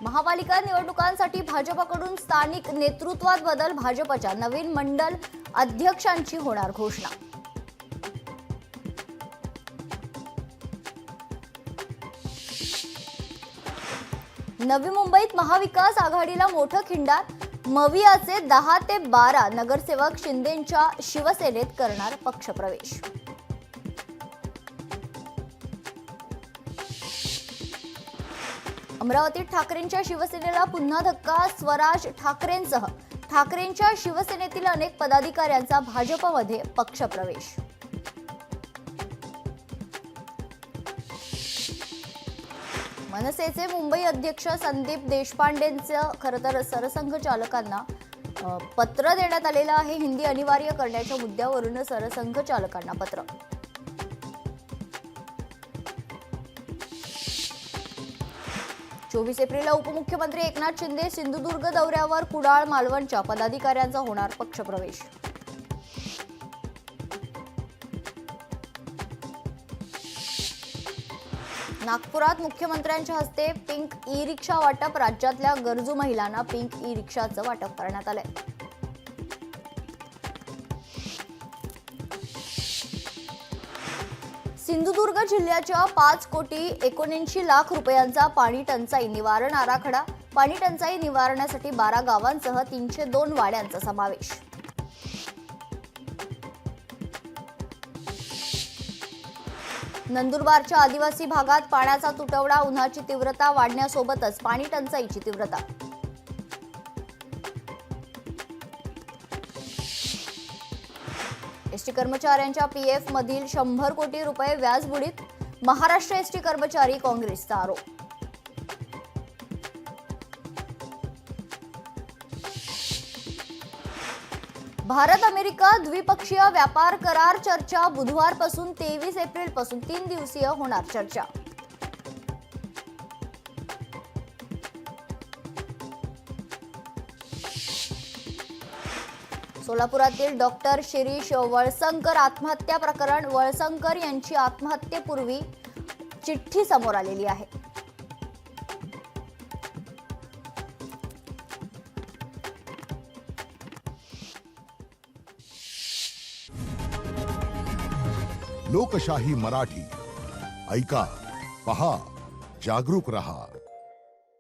महापालिका निवडणुकांसाठी भाजपकडून स्थानिक नेतृत्वात बदल, भाजपच्या नवीन मंडल अध्यक्षांची होणार घोषणा। नवी मुंबईत महाविकास आघाडीला मोठं खिंडार, मवियाचे 10 ते 12 नगरसेवक शिंदेंच्या शिवसेनेत करणार पक्षप्रवेश। अमरावतीत ठाकरेंच्या शिवसेनेला पुन्हा धक्का, स्वराज ठाकरेंसह ठाकरेंच्या शिवसेनेतील अनेक पदाधिकाऱ्यांचा भाजपमध्ये पक्षप्रवेश। मनसेचे मुंबई अध्यक्ष संदीप देशपांडेंचं खरं तर सरसंघचालकांना पत्र देण्यात आलेलं आहे। हिंदी अनिवार्य करण्याच्या मुद्द्यावरून सरसंघचालकांना पत्र। चोवीस एप्रिलला उपमुख्यमंत्री एकनाथ शिंदे सिंधुदुर्ग दौऱ्यावर, कुडाळ मालवणच्या पदाधिकाऱ्यांचा होणार पक्षप्रवेश। नागपुरात मुख्यमंत्र्यांच्या हस्ते पिंक ई रिक्षा वाटप, राज्यातल्या गरजू महिलांना पिंक ई रिक्षाचं वाटप करण्यात आलंय। सिंधुदुर्ग जिल्ह्याच्या 5,79,00,000 रुपयांचा पाणी टंचाई निवारण आराखडा, पाणी टंचाई निवारणासाठी 12 गावांसह 302 वाड्यांचा समावेश। नंदुरबारच्या आदिवासी भागात पाण्याचा तुटवडा, उन्हाची तीव्रता वाढण्यासोबतच पाणी टंचाईची तीव्रता। एसटी कर्मचाऱ्यांच्या पीएफ मधील 100 कोटी रुपये व्याज बुडीत, महाराष्ट्र एसटी कर्मचारी काँग्रेसचा आरोप। भारत अमेरिका द्विपक्षीय व्यापार करार चर्चा, बुधवारपासून 23 एप्रिलपासून 3 दिवसीय होणार चर्चा। सोलापुरातील डॉक्टर शिरीष वळसंकर आत्महत्या प्रकरण, वळसंकर यांची आत्महत्येपूर्वी चिठ्ठी समोर आलेली आहे। लोकशाही मराठी ऐका, पहा, जागरूक रहा।